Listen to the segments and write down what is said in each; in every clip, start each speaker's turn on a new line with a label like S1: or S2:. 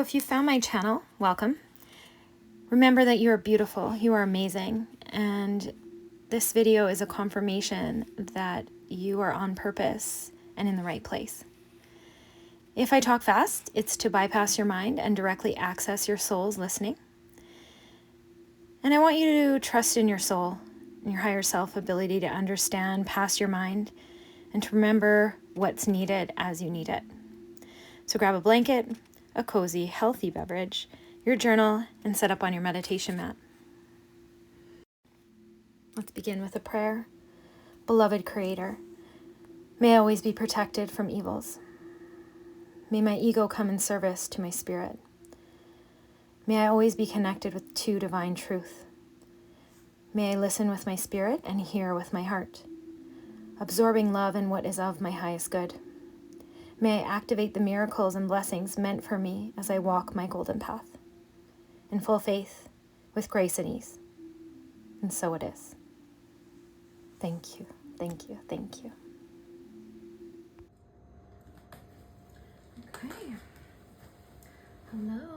S1: if you found my channel, welcome. Remember that you are beautiful, you are amazing, and this video is a confirmation that you are on purpose and in the right place. If I talk fast, it's to bypass your mind and directly access your soul's listening. And I want you to trust in your soul and your higher self ability to understand past your mind and to remember what's needed as you need it. So grab a blanket, a cozy, healthy beverage, your journal, and set up on your meditation mat. Let's begin with a prayer. Beloved Creator, may I always be protected from evils. May my ego come in service to my spirit. May I always be connected to divine truth. May I listen with my spirit and hear with my heart, absorbing love and what is of my highest good. May I activate the miracles and blessings meant for me as I walk my golden path, in full faith, with grace and ease. And so it is. Thank you, thank you, thank you. Okay. Hello,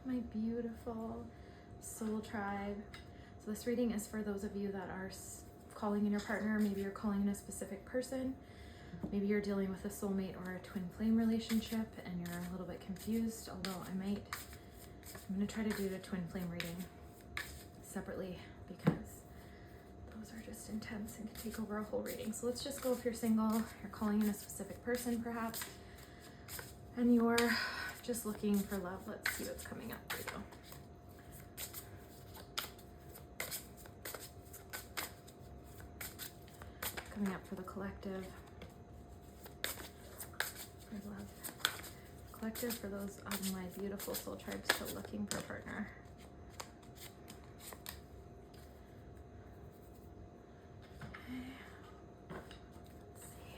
S1: my beautiful soul tribe. So this reading is for those of you that are calling in your partner. Maybe you're calling in a specific person. Maybe you're dealing with a soulmate or a twin flame relationship and you're a little bit confused, although I'm going to try to do the twin flame reading separately because those are just intense and can take over a whole reading. So let's just go if you're single, you're calling in a specific person perhaps, and you're just looking for love. Let's see what's coming up for you. Coming up for the collective. For love. Collective for those of my beautiful soul tribes still looking for a partner. Okay. Let's see.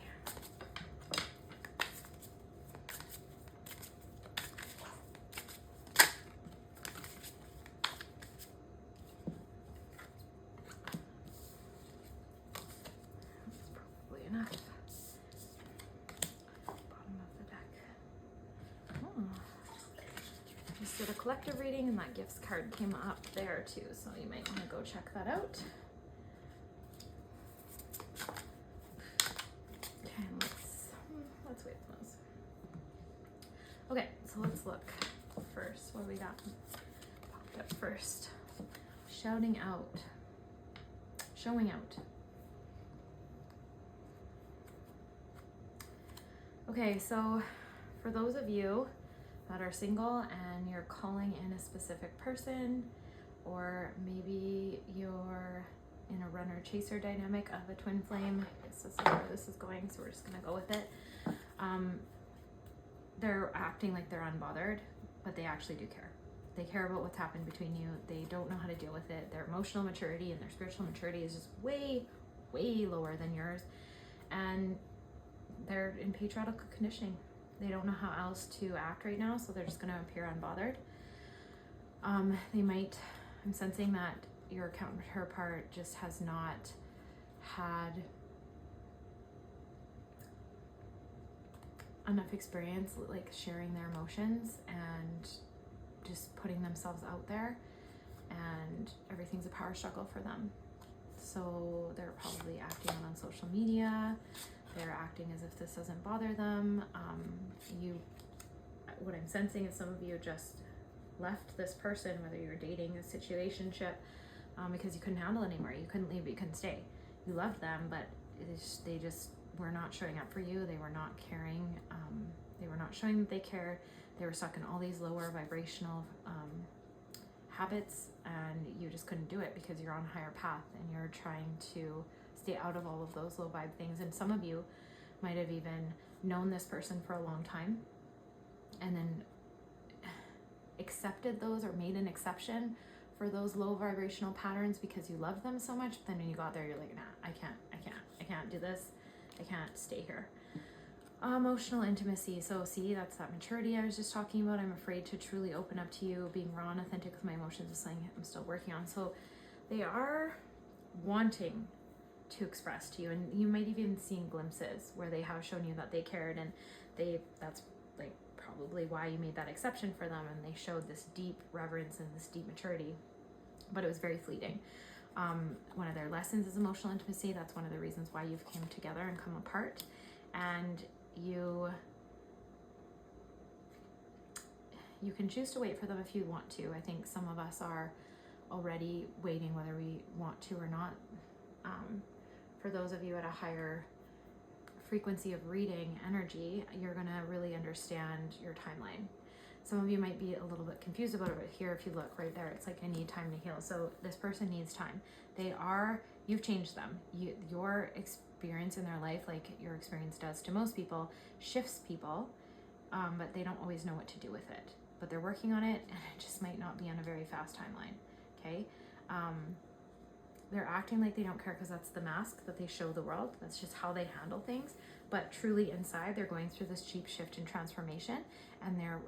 S1: That's probably enough. Just did a collective reading and that gifts card came up there too, so you might want to go check that out. Okay, let's wait for those. Okay, so let's look first. What do we got popped up first? Shouting out. Showing out. Okay, so for those of you that are single and you're calling in a specific person, or maybe you're in a runner-chaser dynamic of a twin flame. This is where this is going, so we're just gonna go with it. They're acting like they're unbothered, but they actually do care. They care about what's happened between you. They don't know how to deal with it. Their emotional maturity and their spiritual maturity is just way, way lower than yours. And they're in patriarchal conditioning. They don't know how else to act right now, so they're just going to appear unbothered. They might, I'm sensing that your counterpart just has not had enough experience like sharing their emotions and just putting themselves out there, and everything's a power struggle for them. So they're probably acting on social media. They're acting as if this doesn't bother them. What I'm sensing is some of you just left this person, whether you were dating a situationship, because you couldn't handle it anymore. You couldn't leave, but you couldn't stay. You loved them, but they just were not showing up for you. They were not caring. They were not showing that they cared. They were stuck in all these lower vibrational habits, and you just couldn't do it because you're on a higher path and you're trying to stay out of all of those low vibe things. And some of you might have even known this person for a long time and then accepted those or made an exception for those low vibrational patterns because you loved them so much. But then when you got there, you're like, nah, I can't do this. I can't stay here. Emotional intimacy. So see, that's that maturity I was just talking about. I'm afraid to truly open up to you. Being raw and authentic with my emotions is something I'm still working on. So they are wanting to express to you, and you might even seen glimpses where they have shown you that they cared, and that's like probably why you made that exception for them, and they showed this deep reverence and this deep maturity, but it was very fleeting. One of their lessons is emotional intimacy. That's one of the reasons why you've came together and come apart. And you can choose to wait for them if you want to. I think some of us are already waiting whether we want to or not. For those of you at a higher frequency of reading energy, you're going to really understand your timeline. Some of you might be a little bit confused about it, but here, if you look right there, it's like, I need time to heal. So this person needs time. You've changed them. Your experience in their life, like your experience does to most people, shifts people, but they don't always know what to do with it. But they're working on it, and it just might not be on a very fast timeline, okay? They're acting like they don't care because that's the mask that they show the world. That's just how they handle things. But truly inside, they're going through this deep shift and transformation, and they're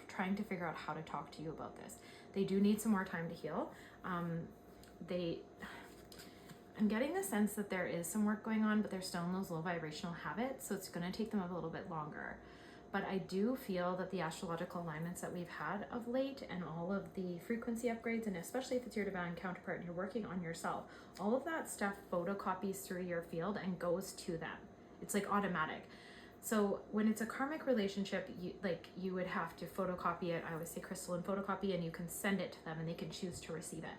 S1: trying to figure out how to talk to you about this. They do need some more time to heal. I'm getting the sense that there is some work going on, but they're still in those low vibrational habits, so it's going to take them a little bit longer. But I do feel that the astrological alignments that we've had of late, and all of the frequency upgrades, and especially if it's your divine counterpart and you're working on yourself, all of that stuff photocopies through your field and goes to them. It's like automatic. So when it's a karmic relationship, you would have to photocopy it. I always say crystal and photocopy, and you can send it to them and they can choose to receive it.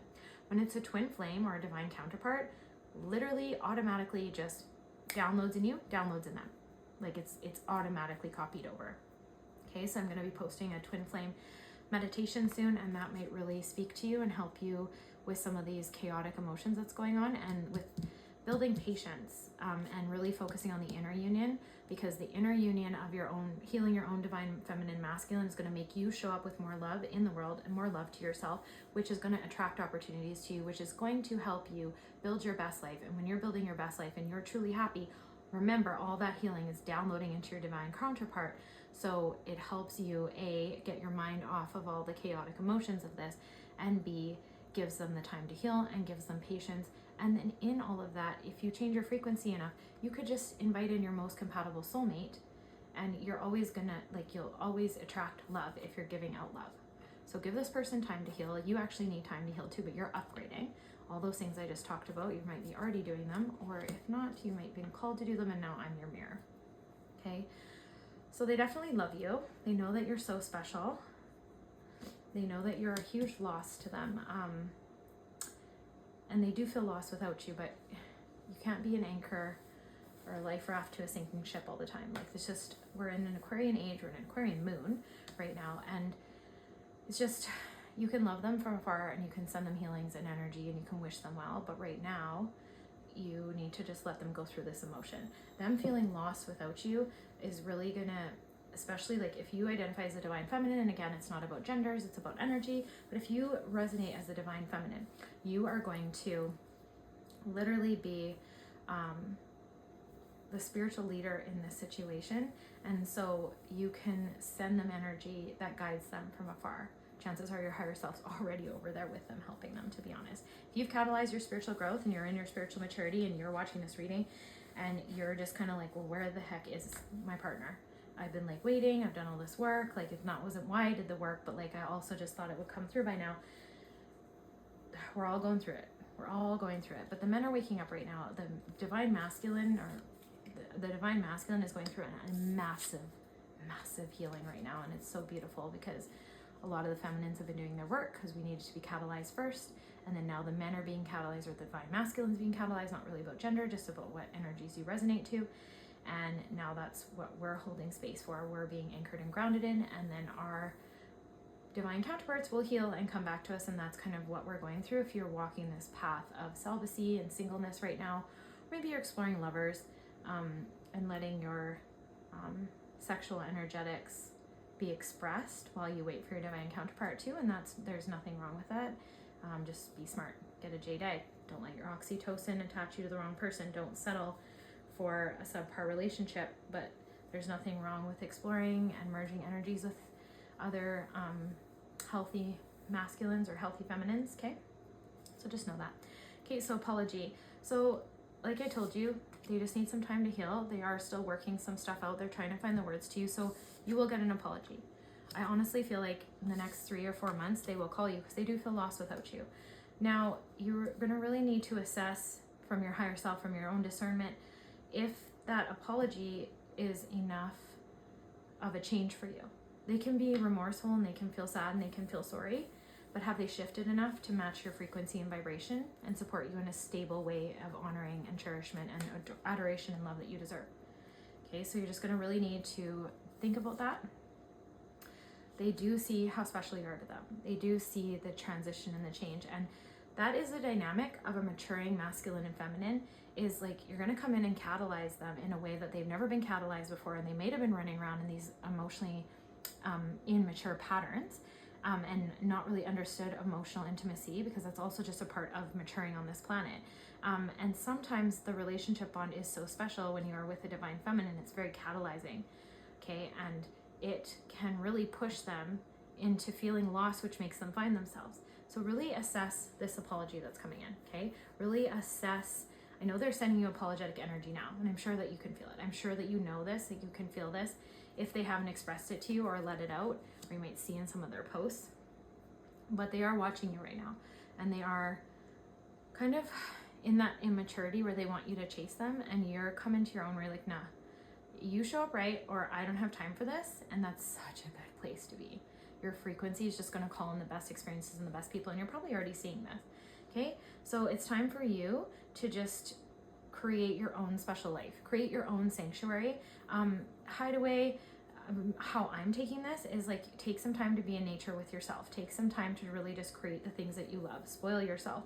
S1: When it's a twin flame or a divine counterpart, literally automatically just downloads in you, downloads in them. Like it's automatically copied over. Okay, so I'm going to be posting a twin flame meditation soon, and that might really speak to you and help you with some of these chaotic emotions that's going on, and with building patience, and really focusing on the inner union, because the inner union of your own healing, your own divine feminine masculine, is going to make you show up with more love in the world and more love to yourself, which is going to attract opportunities to you, which is going to help you build your best life. And when you're building your best life and you're truly happy, remember, all that healing is downloading into your divine counterpart. So it helps you, A, get your mind off of all the chaotic emotions of this, and B, gives them the time to heal and gives them patience. And then in all of that, if you change your frequency enough, you could just invite in your most compatible soulmate, and you're always gonna, you'll always attract love if you're giving out love. So give this person time to heal. You actually need time to heal too, but you're upgrading. All those things I just talked about, you might be already doing them, or if not, you might be called to do them, and now I'm your mirror. Okay? So they definitely love you. They know that you're so special. They know that you're a huge loss to them. And they do feel lost without you, but you can't be an anchor or a life raft to a sinking ship all the time. It's just, we're in an Aquarian age, we're in an Aquarian moon right now, and it's just, you can love them from afar, and you can send them healings and energy, and you can wish them well, but right now you need to just let them go through this emotion. Them feeling lost without you is really gonna, especially if you identify as a divine feminine, and again, it's not about genders, it's about energy, but if you resonate as a divine feminine, you are going to literally be the spiritual leader in this situation, and so you can send them energy that guides them from afar. Chances are your higher self's already over there with them, helping them, to be honest. If you've catalyzed your spiritual growth and you're in your spiritual maturity and you're watching this reading and you're just kind of well, where the heck is my partner? I've been waiting, I've done all this work, wasn't why I did the work, but I also just thought it would come through by now. We're all going through it. We're all going through it. But the men are waking up right now. The divine masculine, the divine masculine is going through a massive, massive healing right now. And it's so beautiful because a lot of the feminines have been doing their work because we needed to be catalyzed first. And then now the men are being catalyzed, or the divine masculine is being catalyzed, not really about gender, just about what energies you resonate to. And now that's what we're holding space for. We're being anchored and grounded in, and then our divine counterparts will heal and come back to us, and that's kind of what we're going through. If you're walking this path of celibacy and singleness right now, maybe you're exploring lovers, and letting your sexual energetics be expressed while you wait for your divine counterpart too, and there's nothing wrong with that. Just be smart. Get a jade. Don't let your oxytocin attach you to the wrong person. Don't settle for a subpar relationship, but there's nothing wrong with exploring and merging energies with other healthy masculines or healthy feminines, okay? So just know that. Okay, so apology. So like I told you, they just need some time to heal. They are still working some stuff out. They're trying to find the words to you, so you will get an apology. I honestly feel like in the next 3 or 4 months, they will call you because they do feel lost without you. Now, you're going to really need to assess from your higher self, from your own discernment, if that apology is enough of a change for you. They can be remorseful and they can feel sad and they can feel sorry, but have they shifted enough to match your frequency and vibration and support you in a stable way of honoring and cherishment and adoration and love that you deserve? Okay, so you're just going to really need to think about that. They do see how special you are to them. They do see the transition and the change. And that is the dynamic of a maturing masculine and feminine, is like you're going to come in and catalyze them in a way that they've never been catalyzed before. And they may have been running around in these emotionally immature patterns and not really understood emotional intimacy, because that's also just a part of maturing on this planet. And sometimes the relationship bond is so special when you are with a divine feminine, it's very catalyzing. Okay, and it can really push them into feeling lost, which makes them find themselves. So really assess this apology that's coming in, okay? Really assess. I know they're sending you apologetic energy now, and I'm sure that you can feel it. I'm sure that you know this, that you can feel this if they haven't expressed it to you or let it out, or you might see in some of their posts. But they are watching you right now, and they are kind of in that immaturity where they want you to chase them, and you're coming to your own way like, nah, you show up right, or I don't have time for this. And that's such a good place to be. Your frequency is just going to call in the best experiences and the best people, and you're probably already seeing this. Okay, so it's time for you to just create your own special life, create your own sanctuary. Hideaway. How I'm taking this is like, take some time to be in nature with yourself. Take some time to really just create the things that you love. Spoil yourself.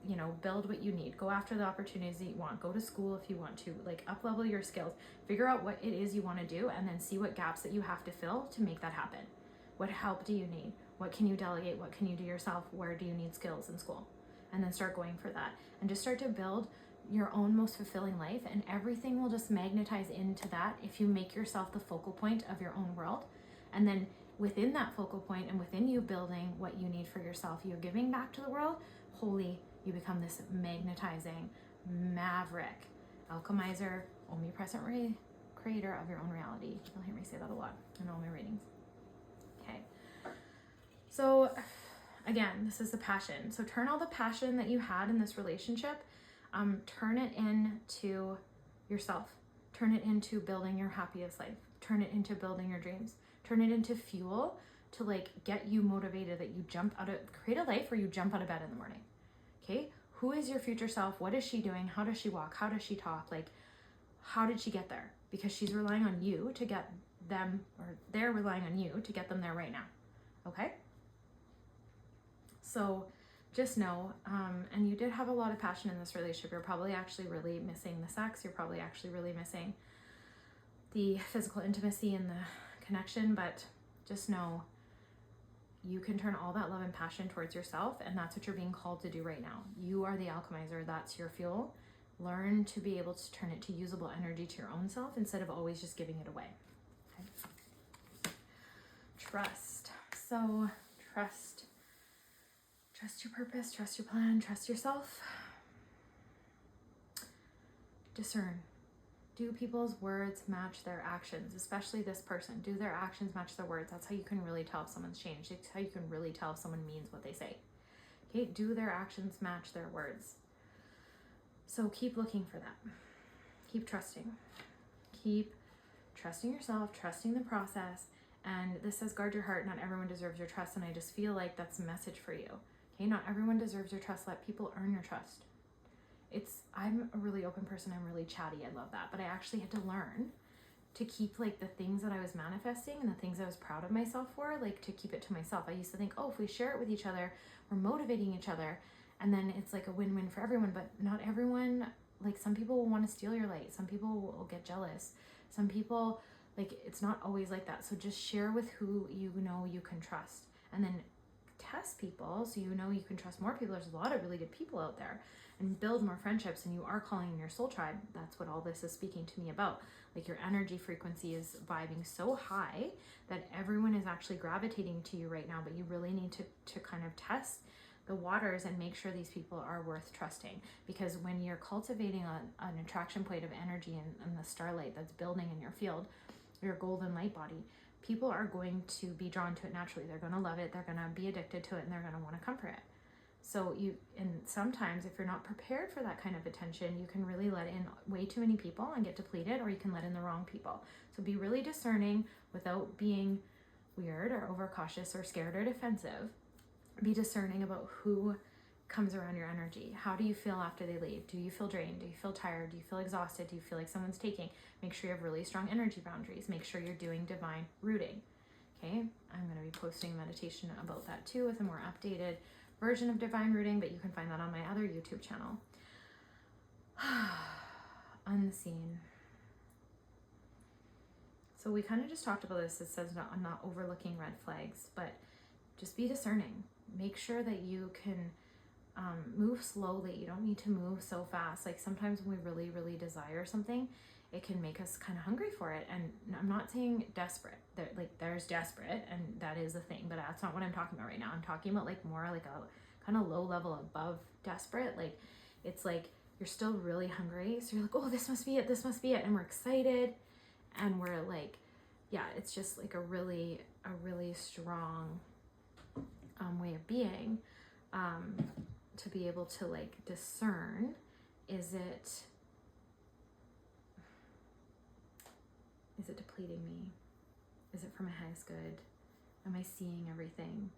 S1: You know, build what you need. Go after the opportunities that you want. Go to school if you want to. Like, up level your skills. Figure out what it is you want to do, and then see what gaps that you have to fill to make that happen. What help do you need? What can you delegate? What can you do yourself? Where do you need skills in school? And then start going for that. And just start to build your own most fulfilling life, and everything will just magnetize into that if you make yourself the focal point of your own world. And then within that focal point and within you building what you need for yourself, you're giving back to the world. Holy, you become this magnetizing maverick, alchemizer, omnipresent creator of your own reality. You'll hear me say that a lot in all my readings. Okay. So again, this is the passion. So turn all the passion that you had in this relationship, turn it into yourself. Turn it into building your happiest life. Turn it into building your dreams. Turn it into fuel to like get you motivated, that you create a life where you jump out of bed in the morning. Okay, who is your future self? What is she doing? How does she walk? How does she talk? Like, how did she get there? Because she's relying on you to get them, or they're relying on you to get them there right now. Okay? So just know, and you did have a lot of passion in this relationship. You're probably actually really missing the sex. You're probably actually really missing the physical intimacy and the connection, but just know you can turn all that love and passion towards yourself, and that's what you're being called to do right now. You are the alchemizer. That's your fuel. Learn to be able to turn it to usable energy to your own self instead of always just giving it away. Okay. Trust. So trust your purpose, trust your plan, trust yourself. Discern. Do people's words match their actions? Especially this person. Do their actions match their words? That's how you can really tell if someone's changed. It's how you can really tell if someone means what they say. Okay, do their actions match their words? So keep looking for that. Keep trusting. Keep trusting yourself, trusting the process. And this says, guard your heart. Not everyone deserves your trust. And I just feel like that's a message for you. Okay, not everyone deserves your trust. Let people earn your trust. I'm a really open person. I'm really chatty. I love that. But I actually had to learn to keep like the things that I was manifesting and the things I was proud of myself for, like to keep it to myself. I used to think, oh, if we share it with each other, we're motivating each other. And then it's like a win-win for everyone. But not everyone, like some people will want to steal your light. Some people will get jealous. Some people, like, it's not always like that. So just share with who you know you can trust. And then test people so you know you can trust more people. There's a lot of really good people out there. And build more friendships, and you are calling in your soul tribe. That's what all this is speaking to me about. Like, your energy frequency is vibing so high that everyone is actually gravitating to you right now, but you really need to kind of test the waters and make sure these people are worth trusting. Because when you're cultivating an attraction point of energy and the starlight that's building in your field, your golden light body, people are going to be drawn to it naturally. They're going to love it. They're going to be addicted to it, and they're going to want to come for it. So and sometimes if you're not prepared for that kind of attention, you can really let in way too many people and get depleted, or you can let in the wrong people. So be really discerning without being weird or overcautious or scared or defensive. Be discerning about who comes around your energy. How do you feel after they leave? Do you feel drained? Do you feel tired? Do you feel exhausted? Do you feel like someone's taking? Make sure you have really strong energy boundaries. Make sure you're doing divine rooting. Okay, I'm going to be posting a meditation about that too with a more updated version of divine rooting, but you can find that on my other YouTube channel. Unseen. So we kind of just talked about this. It says not overlooking red flags, but just be discerning. Make sure that you can move slowly. You don't need to move so fast. Like sometimes when we really, really desire something, it can make us kind of hungry for it. And I'm not saying desperate. There's desperate, and that is a thing, but that's not what I'm talking about right now. I'm talking about like more like a kind of low level above desperate. Like it's like you're still really hungry, so you're like, oh, this must be it, and we're excited, and we're like, yeah, it's just like a really strong way of being, to be able to like discern, is it depleting me? Is it for my highest good? Am I seeing everything?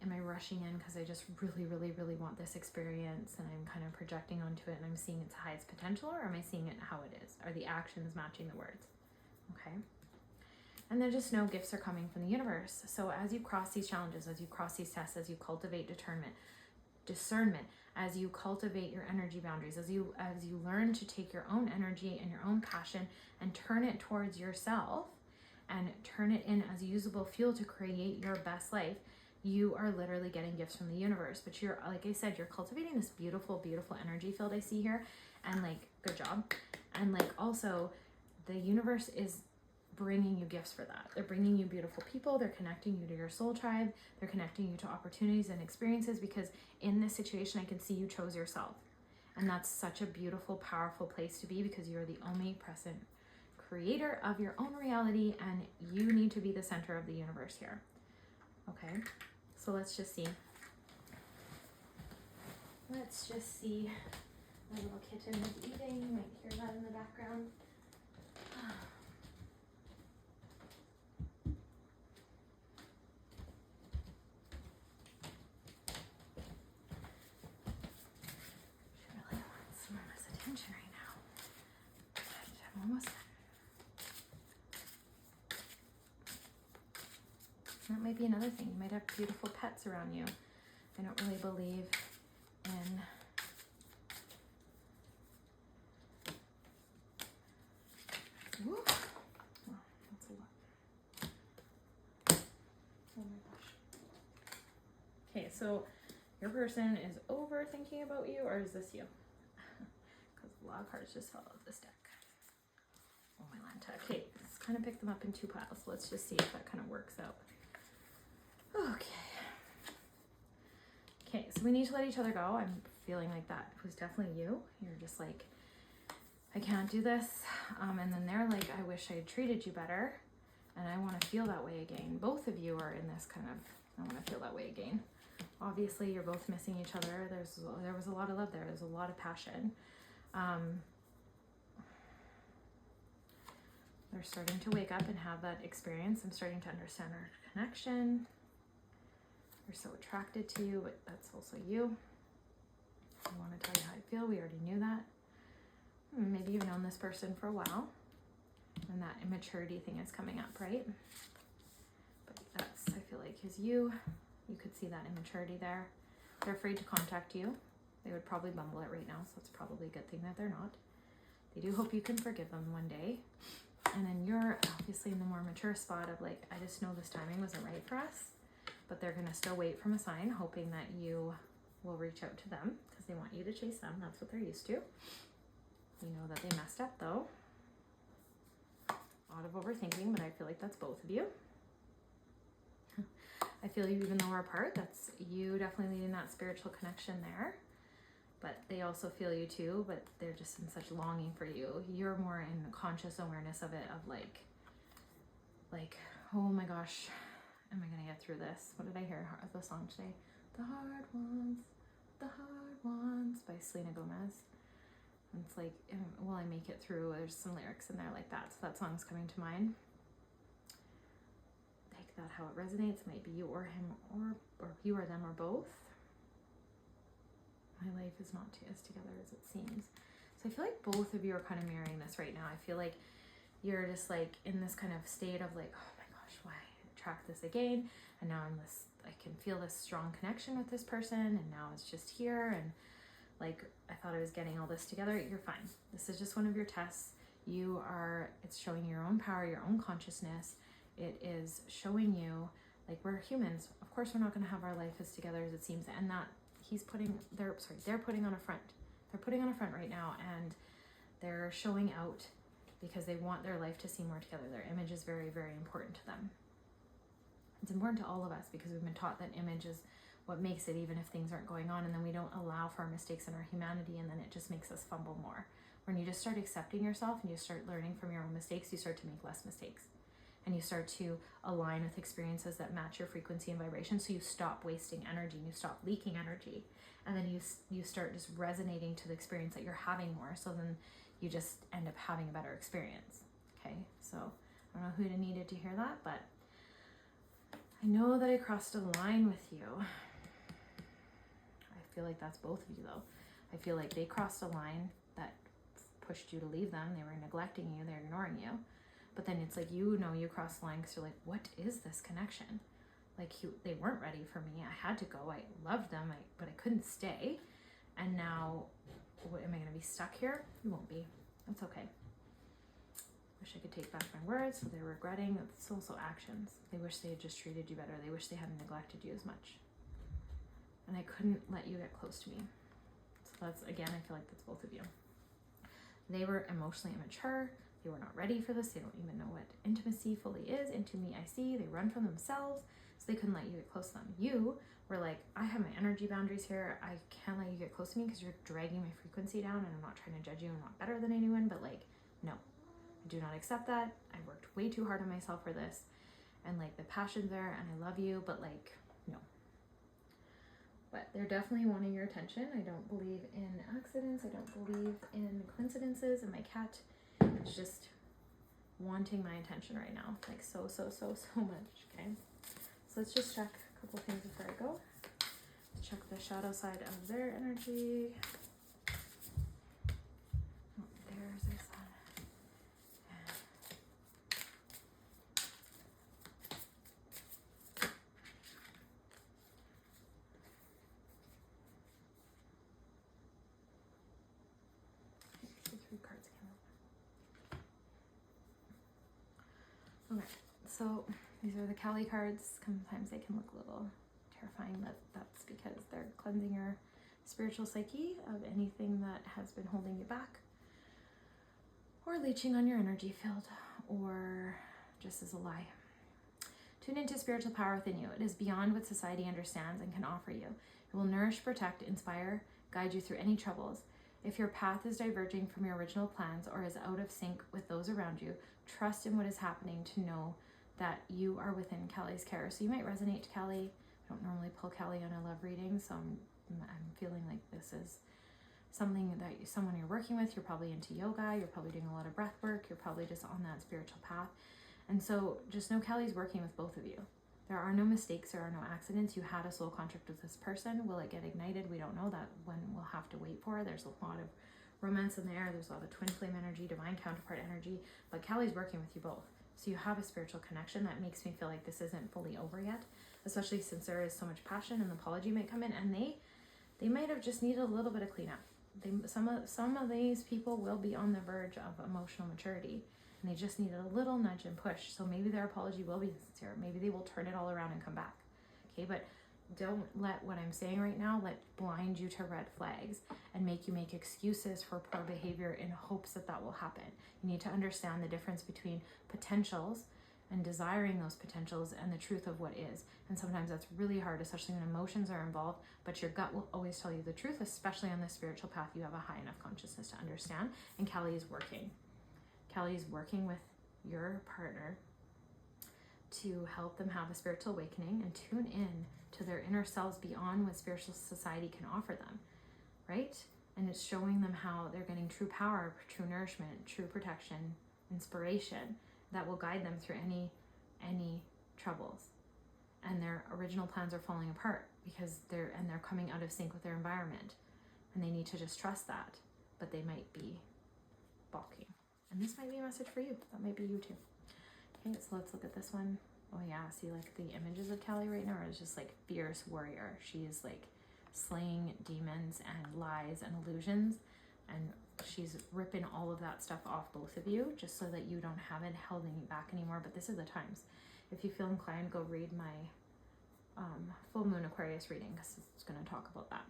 S1: Am I rushing in because I just really want this experience, and I'm kind of projecting onto it and I'm seeing its highest potential, or am I seeing it how it is? Are the actions matching the words? Okay. And then just know gifts are coming from the universe. So as you cross these challenges, as you cross these tests, as you cultivate discernment, as you cultivate your energy boundaries, as you learn to take your own energy and your own passion and turn it towards yourself and turn it in as usable fuel to create your best life, you are literally getting gifts from the universe. But you're, like I said, you're cultivating this beautiful energy field I see here, and like, good job. And like, also the universe is bringing you gifts for that. They're bringing you beautiful people. They're connecting you to your soul tribe. They're connecting you to opportunities and experiences, because in this situation, I can see you chose yourself. And that's such a beautiful, powerful place to be, because you're the omnipresent creator of your own reality, and you need to be the center of the universe here. Okay, so let's just see. My little kitten is eating. You might hear that in the background. Right now, but I'm almost done. That might be another thing. You might have beautiful pets around you. I don't really believe in Woo. Oh, that's a lot. Oh my gosh. Okay, so your person is overthinking about you, or is this you? A lot of cards just fell out of this deck. Oh, my Lanta. Okay, let's kind of pick them up in two piles. Let's just see if that kind of works out. Okay, so we need to let each other go. I'm feeling like that was definitely you. You're just like, I can't do this. And then they're like, I wish I had treated you better, and I want to feel that way again. Both of you are in this kind of, I want to feel that way again. Obviously, you're both missing each other. There was a lot of love there. There's a lot of passion. They're starting to wake up and have that experience. I'm starting to understand our connection. They're so attracted to you, but that's also you. I want to tell you how I feel. We already knew that. Maybe you've known this person for a while, and that immaturity thing is coming up, right? But that's, I feel like, is you. You could see that immaturity there. They're afraid to contact you. They would probably bumble it right now, so it's probably a good thing that they're not. They do hope you can forgive them one day. And then you're obviously in the more mature spot of like, I just know this timing wasn't right for us, but they're going to still wait from a sign, hoping that you will reach out to them because they want you to chase them. That's what they're used to. You know that they messed up though. A lot of overthinking, but I feel like that's both of you. I feel you, even though we're apart, that's you definitely needing that spiritual connection there. But they also feel you too, but they're just in such longing for you. You're more in conscious awareness of it, of like, Oh my gosh, am I gonna get through this? What did I hear the song today? The Hard Ones by Selena Gomez. And it's like, will I make it through? There's some lyrics in there like that, so that song's coming to mind. Take that how it resonates. It might be you or him, or you or them, or both. My life is not as together as it seems. So I feel like both of you are kind of mirroring this right now. I feel like you're just like in this kind of state of like, oh my gosh, why attract this again? And now I can feel this strong connection with this person, and now it's just here, and like I thought I was getting all this together. You're fine. This is just one of your tests. It's showing your own power, your own consciousness. It is showing you, like, we're humans. Of course we're not going to have our life as together as it seems, and that they're putting on a front. They're putting on a front right now, and they're showing out because they want their life to seem more together. Their image is very, very important to them. It's important to all of us because we've been taught that image is what makes it, even if things aren't going on, and then we don't allow for our mistakes and our humanity, and then it just makes us fumble more. When you just start accepting yourself and you start learning from your own mistakes, you start to make less mistakes, and you start to align with experiences that match your frequency and vibration, so you stop wasting energy and you stop leaking energy, and then you start just resonating to the experience that you're having more, so then you just end up having a better experience. Okay, so I don't know who needed to hear that, but I know that I crossed a line with you. I feel like that's both of you though. I feel like they crossed a line that pushed you to leave them. They were neglecting you, they're ignoring you. But then it's like, you crossed the line because you're like, what is this connection? Like, they weren't ready for me. I had to go. I loved them, but I couldn't stay. And now, what, am I going to be stuck here? You won't be. That's okay. Wish I could take back my words. So they're regretting. It's also actions. They wish they had just treated you better. They wish they hadn't neglected you as much. And I couldn't let you get close to me. So that's, again, I feel like that's both of you. They were emotionally immature. They were not ready for this. They don't even know what intimacy fully is. Into me, I see. They run from themselves, so they couldn't let you get close to them. You were like, I have my energy boundaries here. I can't let you get close to me because you're dragging my frequency down, and I'm not trying to judge you. I'm not better than anyone, but like, no, I do not accept that. I worked way too hard on myself for this, and like the passion's there, and I love you, but like, no. But they're definitely wanting your attention. I don't believe in accidents. I don't believe in coincidences, and my cat is just wanting my attention right now, like so much. Okay, so let's just check a couple things before I go. Let's check the shadow side of their energy. Oh, there's their sun. Three cards came up. Okay, so these are the Kali cards. Sometimes they can look a little terrifying, but that's because they're cleansing your spiritual psyche of anything that has been holding you back, or leeching on your energy field, or just as a lie. Tune into spiritual power within you. It is beyond what society understands and can offer you. It will nourish, protect, inspire, guide you through any troubles. If your path is diverging from your original plans or is out of sync with those around you, trust in what is happening to know that you are within Kali's care. So you might resonate to Kali. I don't normally pull Kali on a love reading, so I'm feeling like this is something that someone you're working with. You're probably into yoga. You're probably doing a lot of breath work. You're probably just on that spiritual path. And so just know Kali's working with both of you. There are no mistakes, there are no accidents. You had a soul contract with this person. Will it get ignited? We don't know that. When we'll have to wait for. There's a lot of romance in there. There's a lot of twin flame energy, divine counterpart energy, but Kali's working with you both. So you have a spiritual connection. That makes me feel like this isn't fully over yet, especially since there is so much passion and the apology might come in, and they might have just needed a little bit of cleanup. Some of these people will be on the verge of emotional maturity, and they just needed a little nudge and push. So maybe their apology will be sincere. Maybe they will turn it all around and come back. Okay, but don't let what I'm saying right now blind you to red flags and make you make excuses for poor behavior in hopes that that will happen. You need to understand the difference between potentials and desiring those potentials and the truth of what is. And sometimes that's really hard, especially when emotions are involved, but your gut will always tell you the truth, especially on the spiritual path. You have a high enough consciousness to understand, and Kali is working. Kali is working with your partner to help them have a spiritual awakening and tune in to their inner selves beyond what spiritual society can offer them, right? And it's showing them how they're getting true power, true nourishment, true protection, inspiration that will guide them through any troubles. And their original plans are falling apart because they're coming out of sync with their environment, and they need to just trust that, but they might be balking. And this might be a message for you. That might be you too. Okay, so let's look at this one. Oh yeah, see, like the images of Kelly right now is just like fierce warrior. She is like slaying demons and lies and illusions, and she's ripping all of that stuff off both of you just so that you don't have it holding you back anymore. But this is the times. If you feel inclined, go read my full moon Aquarius reading, because it's going to talk about that.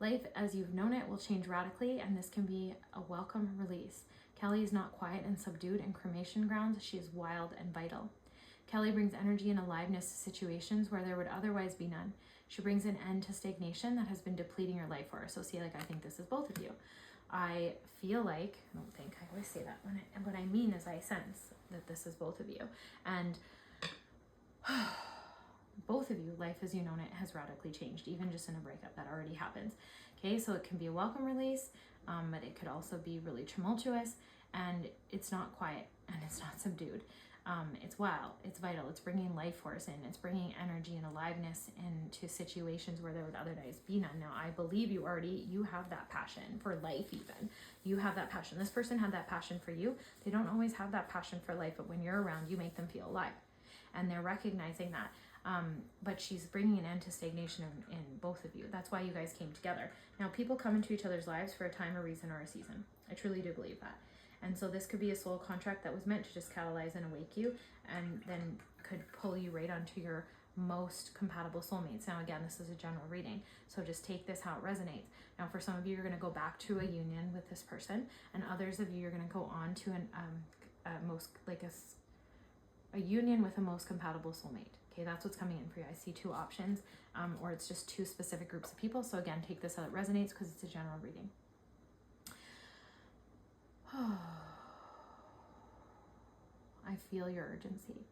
S1: Life as you've known it will change radically, and this can be a welcome release. Kelly is not quiet and subdued in cremation grounds. She is wild and vital. Kelly brings energy and aliveness to situations where there would otherwise be none. She brings an end to stagnation that has been depleting your life force. So see, like, I think this is both of you. I feel like, I don't think, I always say that, what I mean is I sense that this is both of you. And both of you, life as you know it has radically changed, even just in a breakup that already happens. Okay, so it can be a welcome release, but it could also be really tumultuous, and it's not quiet and it's not subdued. It's wild, it's vital, it's bringing life force in, it's bringing energy and aliveness into situations where there would otherwise be none. Now, I believe you have that passion for life even. You have that passion. This person had that passion for you. They don't always have that passion for life, but when you're around, you make them feel alive. And they're recognizing that. But she's bringing an end to stagnation in both of you. That's why you guys came together. Now, people come into each other's lives for a time, a reason, or a season. I truly do believe that. And so this could be a soul contract that was meant to just catalyze and awake you, and then could pull you right onto your most compatible soulmates. Now, again, this is a general reading, so just take this how it resonates. Now, for some of you, you're going to go back to a union with this person, and others of you, you're going to go on to a union with a most compatible soulmate. Okay, that's what's coming in for you. I see two options, or it's just two specific groups of people. So again, take this how it resonates, because it's a general reading. I feel your urgency.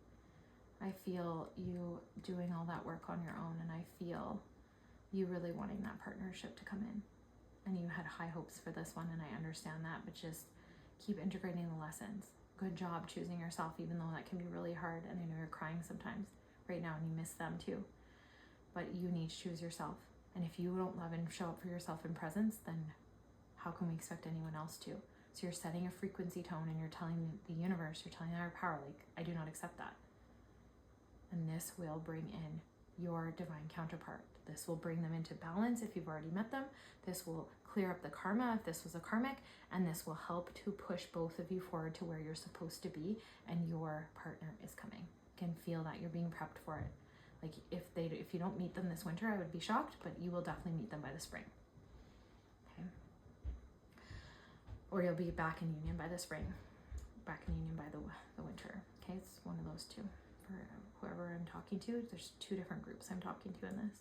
S1: I feel you doing all that work on your own, and I feel you really wanting that partnership to come in. And you had high hopes for this one, and I understand that, but just keep integrating the lessons. Good job choosing yourself, even though that can be really hard, and I know you're crying sometimes right now and you miss them too. But you need to choose yourself. And if you don't love and show up for yourself in presence, then how can we expect anyone else to? So you're setting a frequency tone, and you're telling the universe, you're telling our power, like, I do not accept that. And this will bring in your divine counterpart. This will bring them into balance if you've already met them. This will clear up the karma if this was a karmic, and this will help to push both of you forward to where you're supposed to be, and your partner is coming. You can feel that you're being prepped for it. Like, if you don't meet them this winter, I would be shocked, but you will definitely meet them by the spring. Okay. Or you'll be back in union by the spring, back in union by the winter. Okay, it's one of those two. For whoever I'm talking to, there's two different groups I'm talking to in this.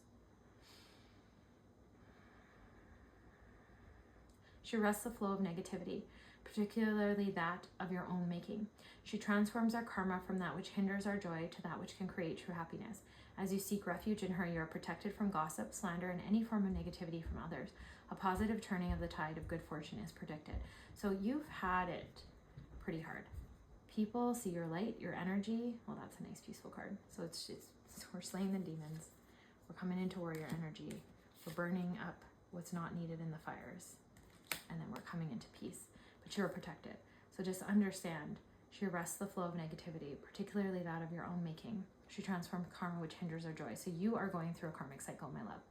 S1: She arrests the flow of negativity, particularly that of your own making. She transforms our karma from that which hinders our joy to that which can create true happiness. As you seek refuge in her, you are protected from gossip, slander, and any form of negativity from others. A positive turning of the tide of good fortune is predicted. So you've had it pretty hard. People see your light, your energy. Well, that's a nice peaceful card. So it's we're slaying the demons. We're coming into warrior energy. We're burning up what's not needed in the fires. And then we're coming into peace. But you're protected. So just understand, she arrests the flow of negativity, particularly that of your own making. She transforms karma which hinders our joy. So you are going through a karmic cycle, my love.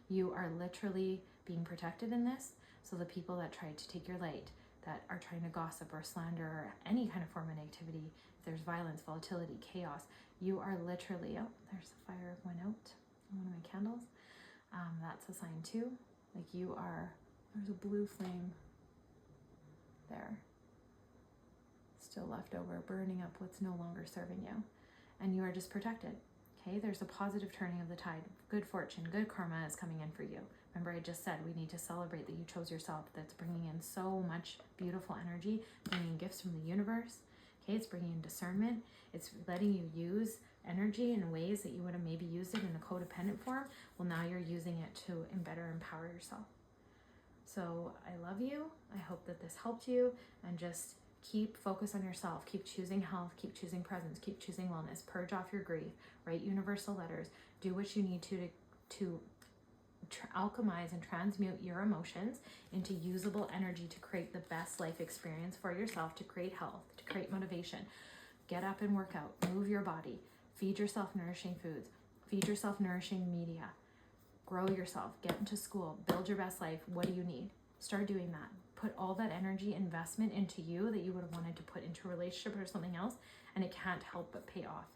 S1: You are literally being protected in this. So the people that tried to take your light, that are trying to gossip or slander or any kind of form of negativity, if there's violence, volatility, chaos, you are literally, oh, there's the fire went out on one of my candles. That's a sign too. Like you are, there's a blue flame there, still left over, burning up what's no longer serving you. And you are just protected. Okay, there's a positive turning of the tide. Good fortune, good karma is coming in for you. Remember, I just said we need to celebrate that you chose yourself. That's bringing in so much beautiful energy, bringing gifts from the universe. Okay, it's bringing in discernment. It's letting you use energy in ways that you would have maybe used it in a codependent form. Well, now you're using it to better empower yourself. So I love you. I hope that this helped you, and just keep focus on yourself. Keep choosing health, keep choosing presence, keep choosing wellness. Purge off your grief, write universal letters, do what you need to alchemize and transmute your emotions into usable energy to create the best life experience for yourself, to create health, to create motivation. Get up and work out, move your body, feed yourself nourishing foods, feed yourself nourishing media, grow yourself, get into school, build your best life. What do you need? Start doing that. Put all that energy investment into you that you would have wanted to put into a relationship or something else, and it can't help but pay off.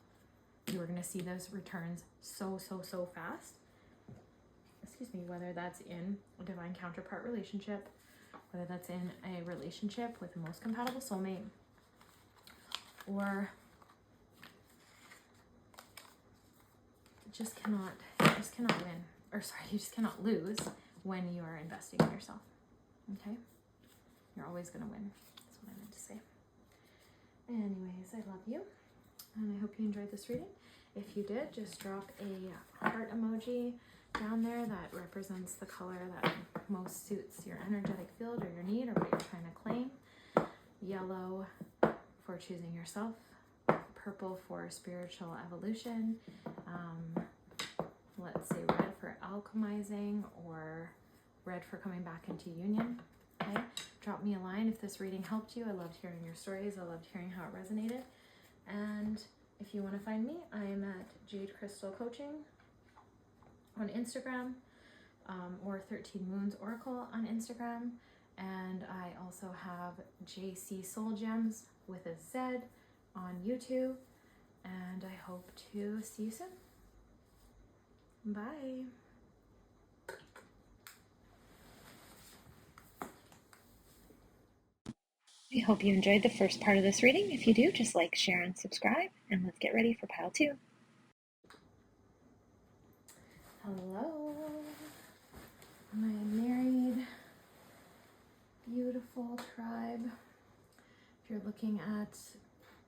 S1: You are going to see those returns so fast. Excuse me, whether that's in a divine counterpart relationship, whether that's in a relationship with the most compatible soulmate, or you just cannot win, or sorry, you just cannot lose when you are investing in yourself. Okay? You're always going to win. That's what I meant to say. Anyways, I love you, and I hope you enjoyed this reading. If you did, just drop a heart emoji down there that represents the color that most suits your energetic field or your need or what you're trying to claim. Yellow for choosing yourself, purple for spiritual evolution, let's say red for alchemizing, or red for coming back into union. Okay, drop me a line if this reading helped you. I loved hearing your stories. I loved hearing how it resonated. And if you want to find me, I am at Jade Crystal Coaching on Instagram, or 13 Moons Oracle on Instagram. And I also have JC Soul Gems with a Z on YouTube. And I hope to see you soon. Bye. I hope you enjoyed the first part of this reading. If you do, just like, share, and subscribe. And let's get ready for pile 2. Hello, my married, beautiful tribe. If you're looking at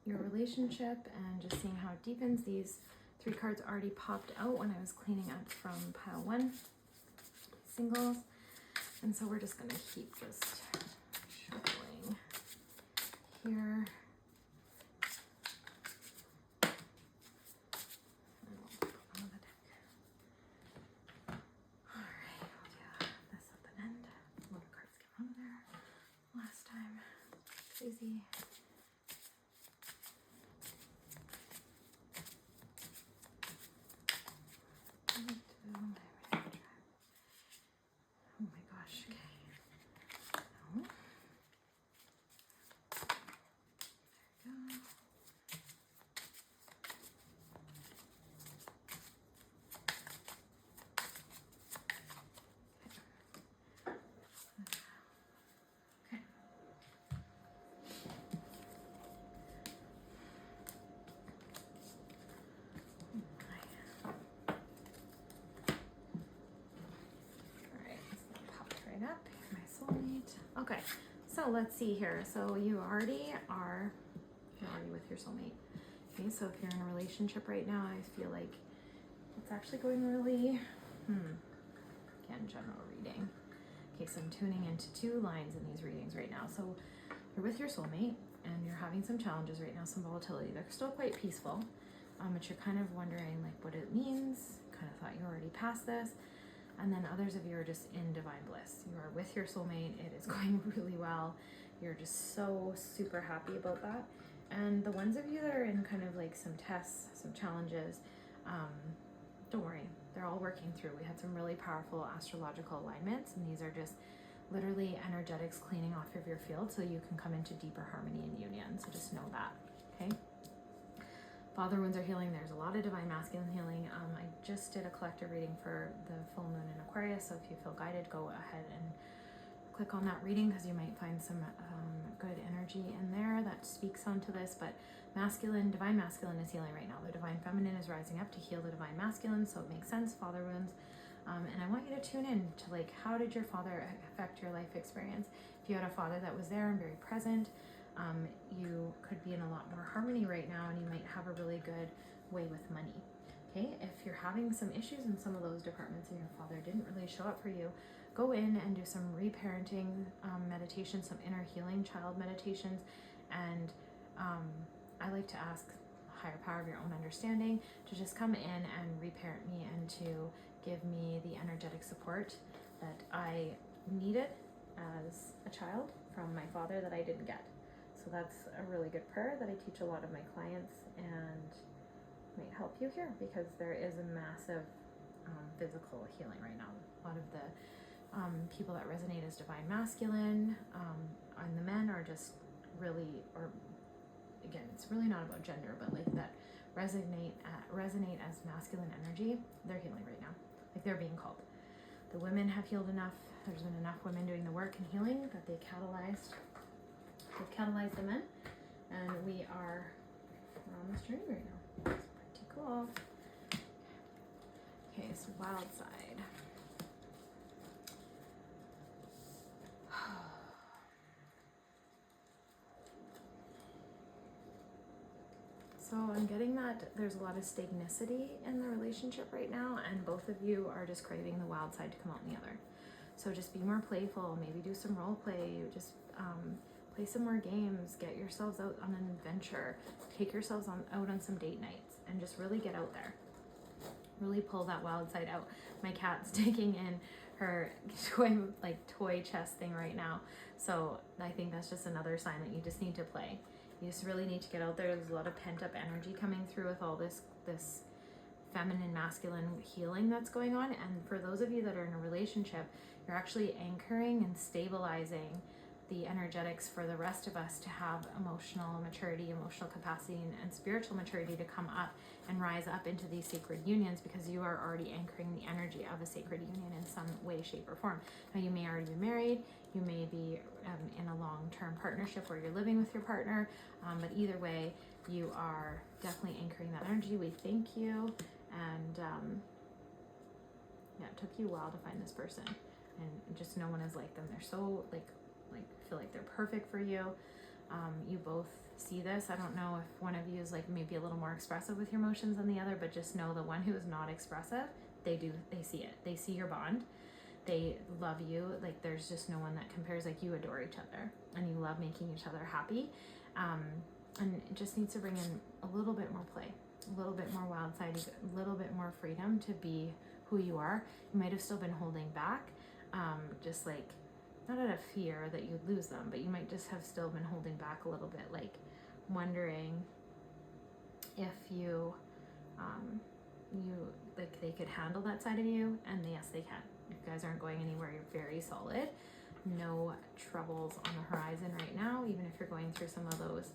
S1: your relationship and just seeing how it deepens, these 3 cards already popped out when I was cleaning up from pile 1 singles. And so we're just going to keep just shuffling here. Crazy. Oh my gosh, okay. No. There we go. Up, my soulmate. Okay, so let's see here. So you're already with your soulmate. Okay, so if you're in a relationship right now, I feel like it's actually going really, again, general reading. Okay, so I'm tuning into 2 lines in these readings right now. So you're with your soulmate and you're having some challenges right now, some volatility. They're still quite peaceful, but you're kind of wondering like what it means. Kind of thought you already passed this. And then others of you are just in divine bliss. You are with your soulmate. It is going really well. You're just so super happy about that. And the ones of you that are in kind of like some tests, some challenges, don't worry. They're all working through. We had some really powerful astrological alignments, and these are just literally energetics cleaning off of your field so you can come into deeper harmony and union. So just know that, okay? Father wounds are healing. There's a lot of divine masculine healing. I just did a collective reading for the full moon in Aquarius, so if you feel guided, go ahead and click on that reading because you might find some good energy in there that speaks onto this. But divine masculine is healing right now. The divine feminine is rising up to heal the divine masculine, so it makes sense, father wounds. And I want you to tune in to like, how did your father affect your life experience? If you had a father that was there and very present, You could be in a lot more harmony right now, and you might have a really good way with money. Okay, if you're having some issues in some of those departments and your father didn't really show up for you, go in and do some reparenting meditation, some inner healing child meditations, and I like to ask higher power of your own understanding to just come in and reparent me and to give me the energetic support that I needed as a child from my father that I didn't get. So that's a really good prayer that I teach a lot of my clients, and might help you here because there is a massive physical healing right now. A lot of the people that resonate as divine masculine, and the men are just really, or again, it's really not about gender, but like that resonate as masculine energy, they're healing right now. Like they're being called. The women have healed enough. There's been enough women doing the work and healing that they've catalyzed the men, and we're on this journey right now. It's pretty cool. Okay, so wild side. So I'm getting that there's a lot of stagnicity in the relationship right now, and both of you are just craving the wild side to come out in the other. So just be more playful, maybe do some role play, just play some more games, get yourselves out on an adventure, take yourselves out on some date nights, and just really get out there. Really pull that wild side out. My cat's taking in her toy chest thing right now. So I think that's just another sign that you just need to play. You just really need to get out there. There's a lot of pent up energy coming through with all this feminine, masculine healing that's going on. And for those of you that are in a relationship, you're actually anchoring and stabilizing the energetics for the rest of us to have emotional maturity, emotional capacity, and spiritual maturity to come up and rise up into these sacred unions, because you are already anchoring the energy of a sacred union in some way, shape, or form. Now, you may already be married, you may be in a long-term partnership where you're living with your partner, but either way, you are definitely anchoring that energy. We thank you, and it took you a while to find this person, and just no one is like them. They're so feel like they're perfect for you. You both see this. I don't know if one of you is maybe a little more expressive with your emotions than the other, but just know the one who is not expressive, they see it. They see your bond. They love you. There's just no one that compares. You adore each other and you love making each other happy. And it just needs to bring in a little bit more play, a little bit more wild side, a little bit more freedom to be who you are. You might have still been holding back, not out of fear that you'd lose them, but you might just have still been holding back a little bit, wondering if they could handle that side of you. And yes, they can. You guys aren't going anywhere. You're very solid. No troubles on the horizon right now, even if you're going through some of those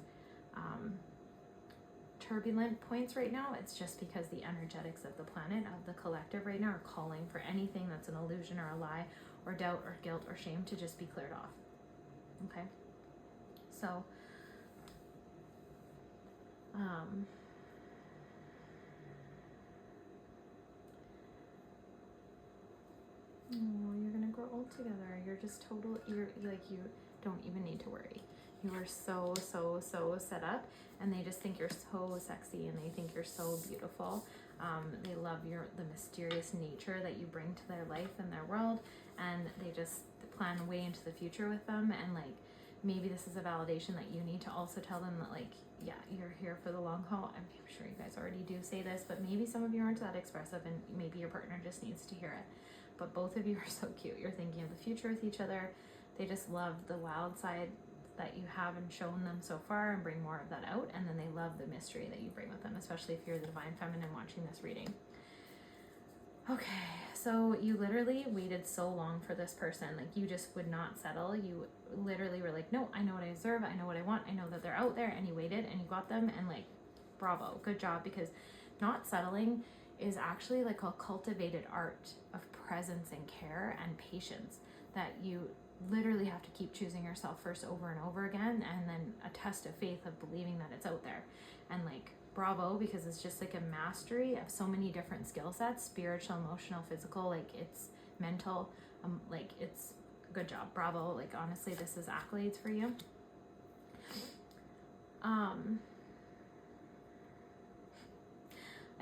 S1: turbulent points right now. It's just because the energetics of the planet, of the collective right now, are calling for anything that's an illusion or a lie or doubt or guilt or shame to just be cleared off. Okay, so you're gonna grow old together. You're just you don't even need to worry. You are so set up, and they just think you're so sexy, and they think you're so beautiful. They love the mysterious nature that you bring to their life and their world, and they just plan way into the future with them. And maybe this is a validation that you need to also tell them that you're here for the long haul. I'm sure you guys already do say this, but maybe some of you aren't that expressive, and maybe your partner just needs to hear it. But both of you are so cute. You're thinking of the future with each other. They just love the wild side that you haven't shown them so far, and bring more of that out. And then they love the mystery that you bring with them, especially if you're the divine feminine watching this reading. Okay, so you literally waited so long for this person. You just would not settle. You literally were no, I know what I deserve. I know what I want. I know that they're out there, and you waited and you got them, and bravo, good job, because not settling is actually a cultivated art of presence and care and patience that you literally have to keep choosing yourself first over and over again, and then a test of faith of believing that it's out there. And bravo, because it's just a mastery of so many different skill sets, spiritual, emotional, physical, it's mental, it's good job, bravo. Honestly, this is accolades for you. I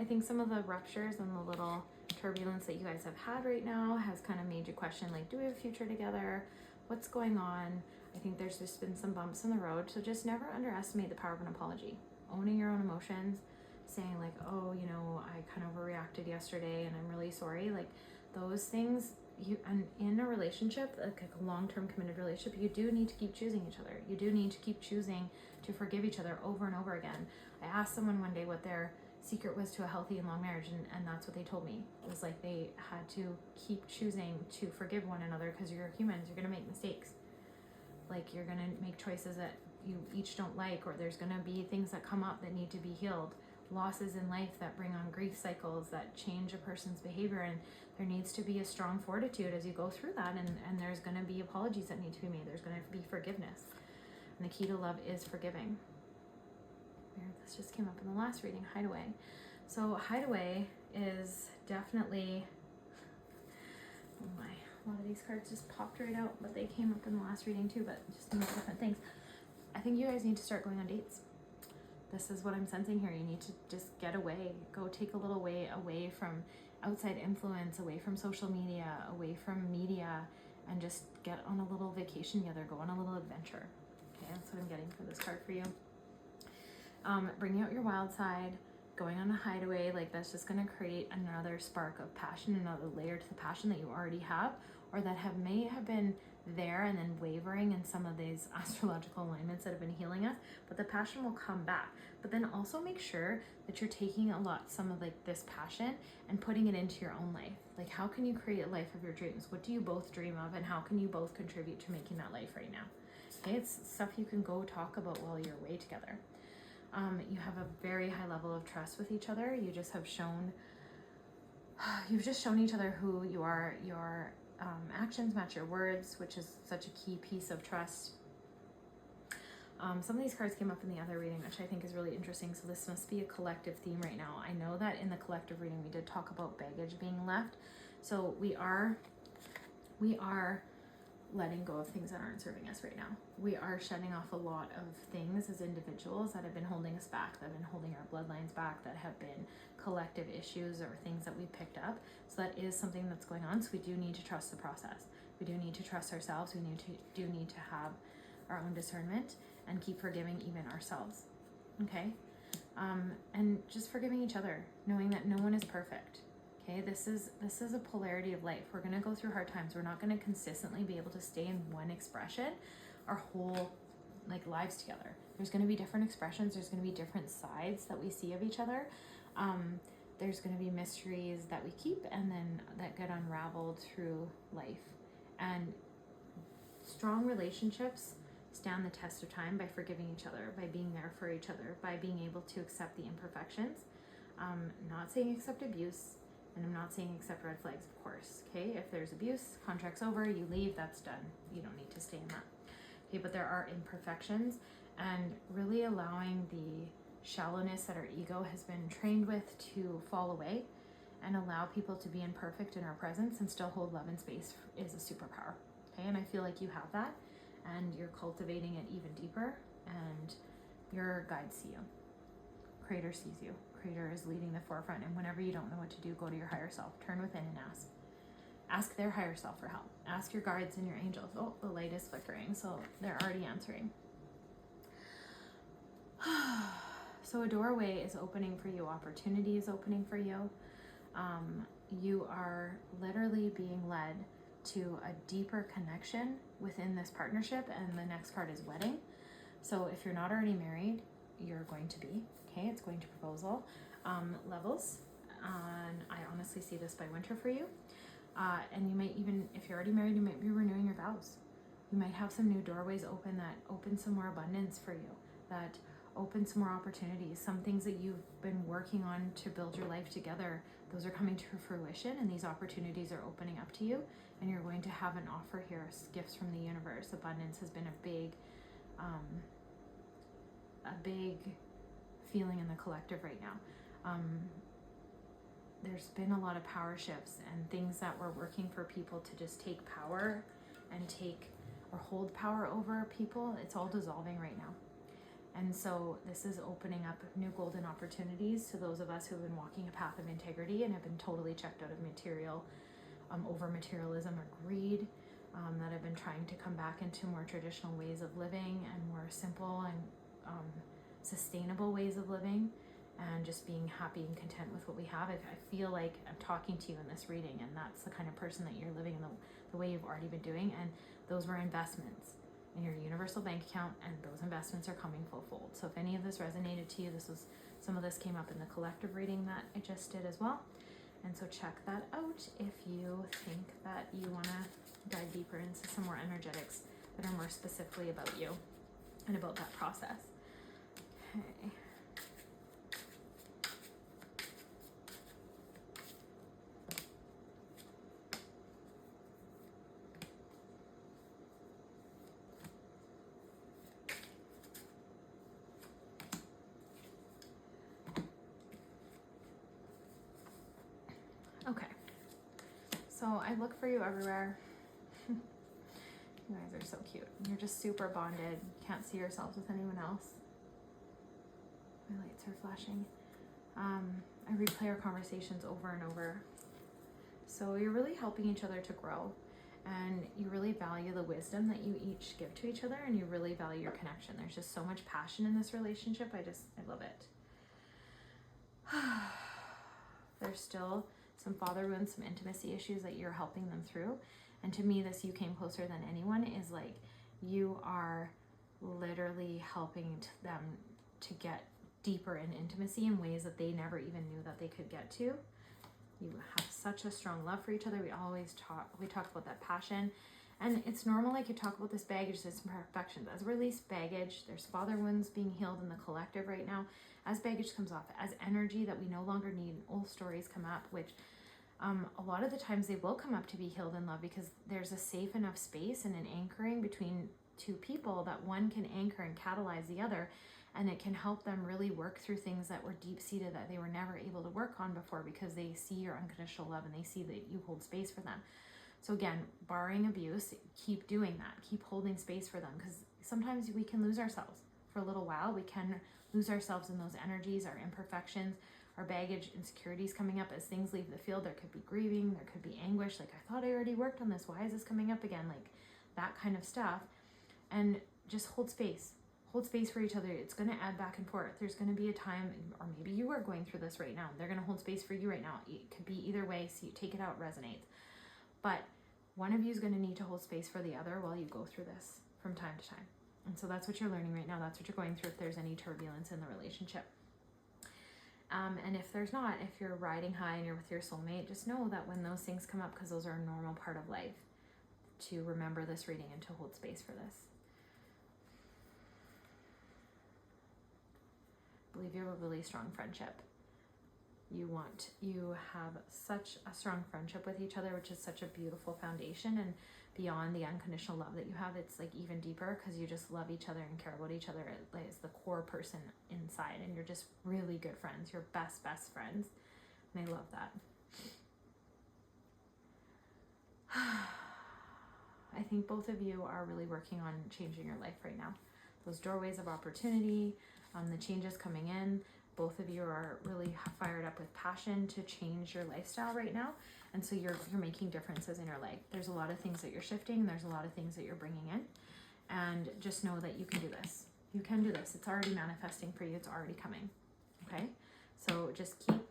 S1: think some of the ruptures and the little turbulence that you guys have had right now has kind of made you question, like, do we have a future together? What's going on? I think there's just been some bumps in the road. So just never underestimate the power of an apology. Owning your own emotions, saying like, oh, you know, I kind of overreacted yesterday and I'm really sorry. Like those things, and in a relationship, like a long-term committed relationship, you do need to keep choosing each other. You do need to keep choosing to forgive each other over and over again. I asked someone one day what their secret was to a healthy and long marriage, and that's what they told me. It was like they had to keep choosing to forgive one another, because you're humans, you're gonna make mistakes. Like you're gonna make choices that you each don't like, or there's gonna be things that come up that need to be healed, losses in life that bring on grief cycles that change a person's behavior, and there needs to be a strong fortitude as you go through that, and there's gonna be apologies that need to be made. There's gonna be forgiveness, and the key to love is forgiving. This just came up in the last reading, hideaway. So hideaway is definitely, oh my, a lot of these cards just popped right out, but they came up in the last reading too, but just means different things. I think you guys need to start going on dates. This is what I'm sensing here. You need to just get away, go take a little way away from outside influence, away from social media, away from media, and just get on a little vacation together, go on a little adventure. Okay, that's what I'm getting for this card for you. Bringing out your wild side, going on a hideaway, like that's just going to create another spark of passion, another layer to the passion that you already have, or that may have been there and then wavering in some of these astrological alignments that have been healing us, but the passion will come back. But then also make sure that you're taking some of like this passion and putting it into your own life. Like how can you create a life of your dreams? What do you both dream of, and how can you both contribute to making that life right now? Okay, it's stuff you can go talk about while you're away together. You have a very high level of trust with each other. You've just shown each other who you are. Your actions match your words, which is such a key piece of trust. Some of these cards came up in the other reading, which I think is really interesting. So this must be a collective theme right now. I know that in the collective reading, we did talk about baggage being left. So we are letting go of things that aren't serving us right now. We are shedding off a lot of things as individuals that have been holding us back, that have been holding our bloodlines back, that have been collective issues or things that we picked up. So that is something that's going on. So we do need to trust the process. We do need to trust ourselves. We do need to have our own discernment and keep forgiving even ourselves. Okay? And just forgiving each other, knowing that no one is perfect. Okay, this is a polarity of life. We're going to go through hard times. We're not going to consistently be able to stay in one expression our whole lives together. There's going to be different expressions. There's going to be different sides that we see of each other. There's going to be mysteries that we keep and then that get unraveled through life. And strong relationships stand the test of time by forgiving each other, by being there for each other, by being able to accept the imperfections. Not saying accept abuse. And I'm not saying accept red flags, of course, okay? If there's abuse, contract's over, you leave, that's done. You don't need to stay in that. Okay, but there are imperfections, and really allowing the shallowness that our ego has been trained with to fall away and allow people to be imperfect in our presence and still hold love and space is a superpower, okay? And I feel like you have that, and you're cultivating it even deeper, and your guides see you. Creator sees you. Creator is leading the forefront, and whenever you don't know what to do, go to your higher self, turn within and ask their higher self for help. Ask your guides and your angels. Oh, the light is flickering, so they're already answering. So a doorway is opening for you, opportunity is opening for you. You are literally being led to a deeper connection within this partnership, and the next card is wedding. So if you're not already married, you're going to be. Okay, it's going to proposal levels, and I honestly see this by winter for you. And you might even, if you're already married, you might be renewing your vows. You might have some new doorways open that open some more abundance for you, that open some more opportunities. Some things that you've been working on to build your life together, those are coming to fruition, and these opportunities are opening up to you, and you're going to have an offer here, gifts from the universe. Abundance has been a big feeling in the collective right now. There's been a lot of power shifts and things that were working for people to just take power and take or hold power over people. It's all dissolving right now. And so this is opening up new golden opportunities to those of us who have been walking a path of integrity and have been totally checked out of material, over materialism or greed, that have been trying to come back into more traditional ways of living and more simple and sustainable ways of living, and just being happy and content with what we have. I feel like I'm talking to you in this reading, and that's the kind of person that you're living in the way you've already been doing. And those were investments in your universal bank account, and those investments are coming full fold. So if any of this resonated to you, some of this came up in the collective reading that I just did as well. And so check that out if you think that you want to dive deeper into some more energetics that are more specifically about you and about that process. Okay. Okay, so I look for you everywhere. You guys are so cute. You're just super bonded. Can't see yourselves with anyone else. My lights are flashing. I replay our conversations over and over. So you're really helping each other to grow, and you really value the wisdom that you each give to each other, and you really value your connection. There's just so much passion in this relationship. I love it. There's still some father wounds, some intimacy issues that you're helping them through. And to me, this "you came closer than anyone" is like you are literally helping them to get deeper in intimacy in ways that they never even knew that they could get to. You have such a strong love for each other. We talk about that passion. And it's normal, like you talk about this baggage, this imperfections. As released baggage, there's father wounds being healed in the collective right now. As baggage comes off, as energy that we no longer need, old stories come up, which a lot of the times they will come up to be healed in love, because there's a safe enough space and an anchoring between two people that one can anchor and catalyze the other, and it can help them really work through things that were deep-seated that they were never able to work on before, because they see your unconditional love and they see that you hold space for them. So again, barring abuse, keep doing that. Keep holding space for them, because sometimes we can lose ourselves for a little while. We can lose ourselves in those energies, our imperfections, our baggage, insecurities coming up as things leave the field. There could be grieving, there could be anguish, like, I thought I already worked on this, why is this coming up again? Like that kind of stuff. And just hold space. Hold space for each other. It's going to add back and forth. There's going to be a time, or maybe you are going through this right now. They're going to hold space for you right now. It could be either way, so you take it out, resonates. But one of you is going to need to hold space for the other while you go through this from time to time. And so that's what you're learning right now. That's what you're going through if there's any turbulence in the relationship. And if there's not, if you're riding high and you're with your soulmate, just know that when those things come up, because those are a normal part of life, to remember this reading and to hold space for this. I believe you have a really strong friendship. You have such a strong friendship with each other, which is such a beautiful foundation, and beyond the unconditional love that you have, it's like even deeper, because you just love each other and care about each other as the core person inside, and you're just really good friends. You're best friends, and I love that. I think both of you are really working on changing your life right now. Those doorways of opportunity, the changes coming in. Both of you are really fired up with passion to change your lifestyle right now. And so you're making differences in your life. There's a lot of things that you're shifting. There's a lot of things that you're bringing in. And just know that you can do this. You can do this. It's already manifesting for you. It's already coming. Okay? So just keep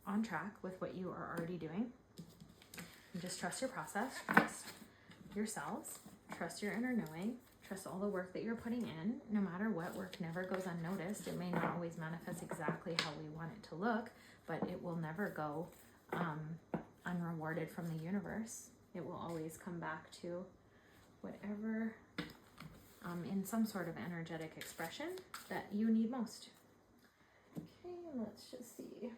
S1: on track with what you are already doing. And just trust your process. Trust yourselves. Trust your inner knowing. Trust all the work that you're putting in. No matter what, work never goes unnoticed. It may not always manifest exactly how we want it to look, but it will never go unrewarded from the universe. It will always come back to whatever, in some sort of energetic expression that you need most. Okay, let's just see if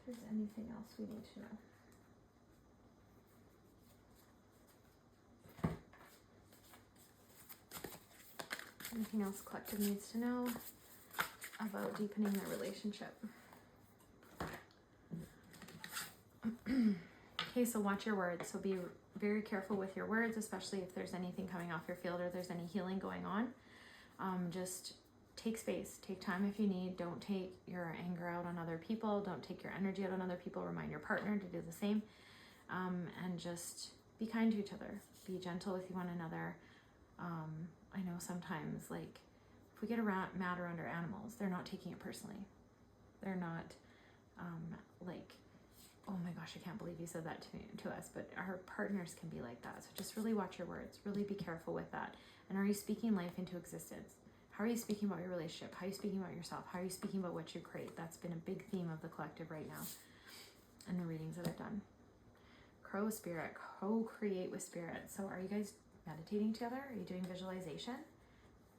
S1: there's anything else we need to know. Anything else collective needs to know about deepening their relationship? Okay, so watch your words. So be very careful with your words, especially if there's anything coming off your field or there's any healing going on. Just take space, take time if you need. Don't take your anger out on other people. Don't take your energy out on other people. Remind your partner to do the same. And just be kind to each other. Be gentle with one another. I know sometimes, like, if we get mad around our animals, they're not taking it personally. They're not like, oh my gosh, I can't believe you said that to us. But our partners can be like that. So just really watch your words. Really be careful with that. And are you speaking life into existence? How are you speaking about your relationship? How are you speaking about yourself? How are you speaking about what you create? That's been a big theme of the collective right now and the readings that I've done. Crow spirit, co-create with spirit. So are you guys meditating together? Are you doing visualization?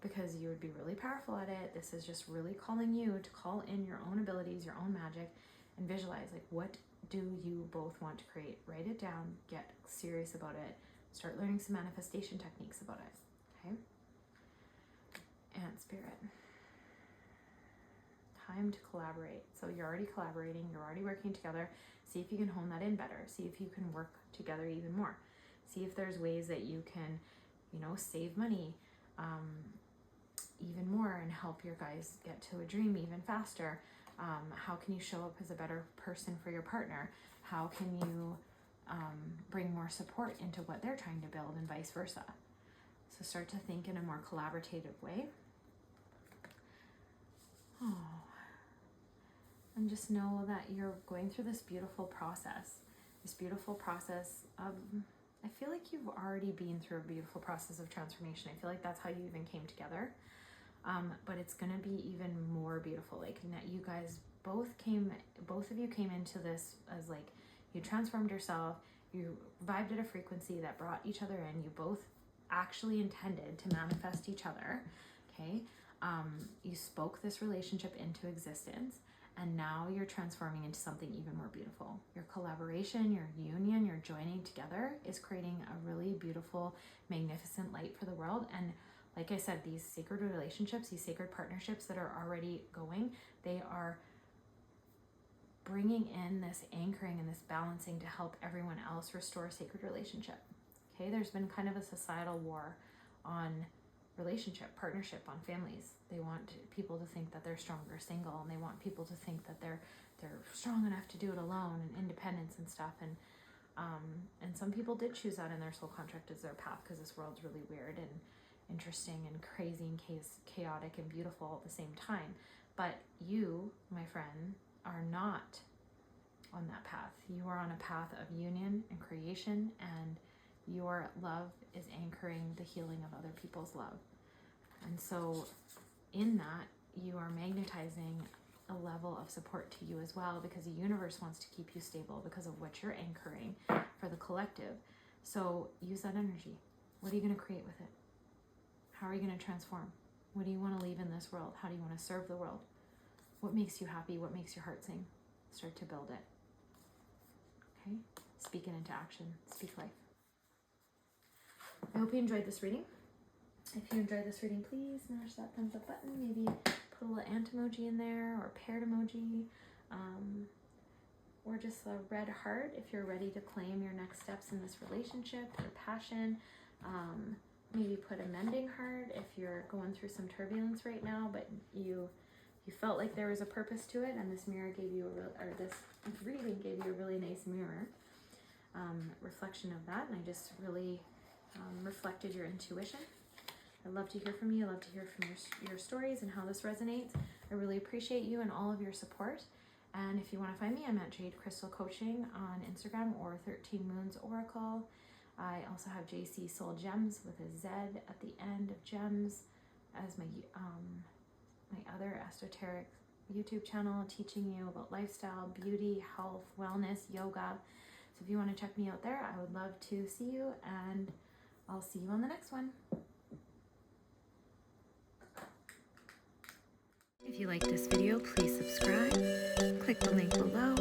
S1: Because you would be really powerful at it. This is just really calling you to call in your own abilities, your own magic, and visualize, like, what do you both want to create? Write it down, get serious about it, start learning some manifestation techniques about it, okay? Ant spirit. Time to collaborate. So you're already collaborating, you're already working together. See if you can hone that in better. See if you can work together even more. See if there's ways that you can, save money even more and help your guys get to a dream even faster. How can you show up as a better person for your partner? How can you bring more support into what they're trying to build and vice versa? So start to think in a more collaborative way. Oh, and just know that you're going through this beautiful process of, I feel like you've already been through a beautiful process of transformation. I feel like that's how you even came together. But it's going to be even more beautiful. Like, you guys both of you came into this as, like, you transformed yourself, you vibed at a frequency that brought each other in, you both actually intended to manifest each other, okay? You spoke this relationship into existence, and now you're transforming into something even more beautiful. Your collaboration, your union, your joining together is creating a really beautiful, magnificent light for the world. And like I said, these sacred relationships, these sacred partnerships that are already going, they are bringing in this anchoring and this balancing to help everyone else restore a sacred relationship. Okay, there's been kind of a societal war on relationship, partnership, on families. They want people to think that they're stronger single, and they want people to think that they're strong enough to do it alone, and independence and stuff. And some people did choose that in their soul contract as their path, because this world's really weird and interesting and crazy and chaotic and beautiful at the same time. But you, my friend, are not on that path. You are on a path of union and creation, and your love is anchoring the healing of other people's love. And so in that, you are magnetizing a level of support to you as well, because the universe wants to keep you stable because of what you're anchoring for the collective. So use that energy. What are you going to create with it? How are you going to transform? What do you want to leave in this world? How do you want to serve the world? What makes you happy? What makes your heart sing? Start to build it. Okay? Speak it into action. Speak life. I hope you enjoyed this reading. If you enjoyed this reading, please smash that thumbs up button. Maybe put a little ant emoji in there, or paired emoji, or just a red heart if you're ready to claim your next steps in this relationship, your passion. Maybe put a mending heart if you're going through some turbulence right now, but you felt like there was a purpose to it, and this mirror gave you this reading gave you a really nice mirror reflection of that, and I just really reflected your intuition. I love to hear from you. I love to hear from your stories and how this resonates. I really appreciate you and all of your support. And if you want to find me, I'm at Jade Crystal Coaching on Instagram, or 13 Moons Oracle. I also have JC Soul Gems with a Z at the end of gems as my other esoteric YouTube channel, teaching you about lifestyle, beauty, health, wellness, yoga. So if you want to check me out there, I would love to see you, and I'll see you on the next one. If you like this video, please subscribe, click the link below,